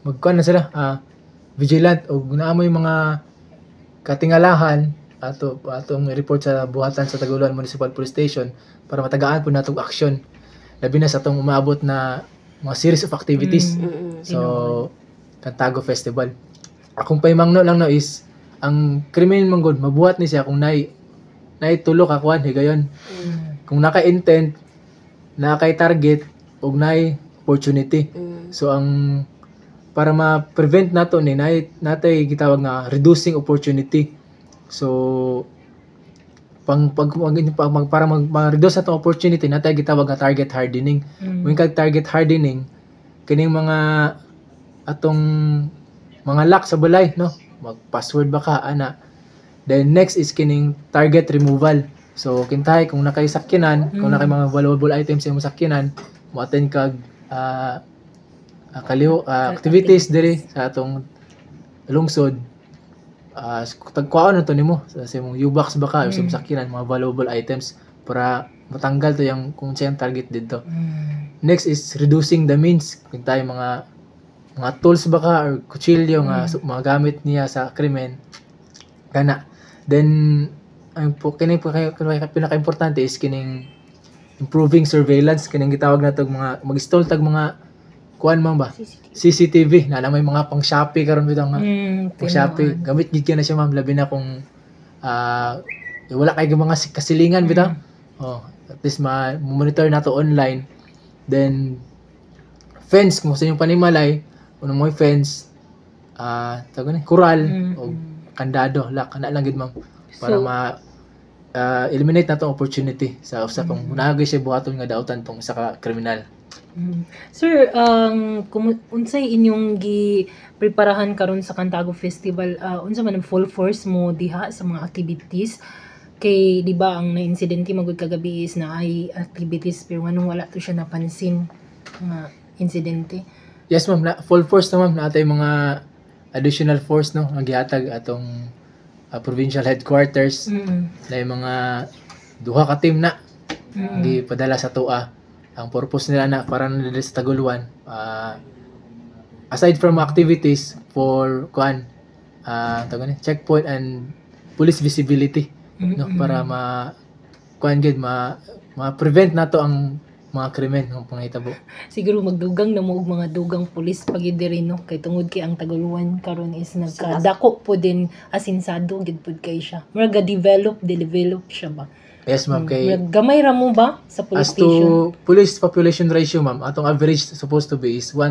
magkuan na sila vigilant o naamoy mga katingalahan atong report sa buhatan sa Taguluan Municipal Police Station para matagaan po natong aksyon labi na sa atong umaabot na mga series of activities. So Kantago Festival akong paimangno lang no is ang krimen manggod mabuhat ni siya kung nay tulo ka kuan higayon kung naka-intent nakay target ug nay opportunity. So ang para ma-prevent nato ni natay gitawag nga reducing opportunity. So para ma-reduce atong opportunity natay gitawag nga target hardening. When kag target hardening kining mga atong mga lock sa balay no mag-password ba ka ana. Then next is kining target removal. So kintahay kung nakay sakyanan kung nakay mga valuable items sa imong sakyanan mo attend kag activities diri sa atong lungsod. Tagkuan na to nimo sa imong U-box ba ka o sa imong sakyanan mga valuable items para matanggal to yung kung siya yung target dito. Next is reducing the means. Kung tayo mga tools ba ka or kutsilyo nga mga gamit niya sa krimen kana. Then ang pinaka-importante is kining improving surveillance kining gitawag nato mga mag-install tag mga kuan man ba CCTV na may mga pang Shopee karon bitaw nga pang Shopee gamit gid na siya ma'am labi na kung wala kay mga kasilingan bitaw at least monitor nato online. Then fence kung sa inyong panimalay uno mo fence kural o kandado kana lang gid ma'am para eliminate nato opportunity sa usa kung naagay siya buhaton nga daotan tong isa ka kriminal. Sir, unsay inyong gi-preparahan karon sa Kantago Festival? Unsa man ang full force mo diha sa mga activities? Kay di ba ang na-insidente magud kagabi is na ay activities pero nganong wala to siya napansin nga insidente? Yes ma'am, full force na ma'am natay mga additional force no ang gihatag atong provincial headquarters na mga duha ka team na gipadala sa TUA. Ang purpose nila na para na sa Taguluan aside from activities for checkpoint and police visibility no para ma-prevent nato ang mga krimen ng pangahitabo. Siguro magdugang na mo og mga dugang pulis pagid diri no kay tungod kay ang Taguluan karon is nagkadako po din asinsado gid pud kay siya. Murag develop siya ba? Yes ma'am kay gamay ra mo ba sa police station? As to police population ratio ma'am atong average supposed to be is 1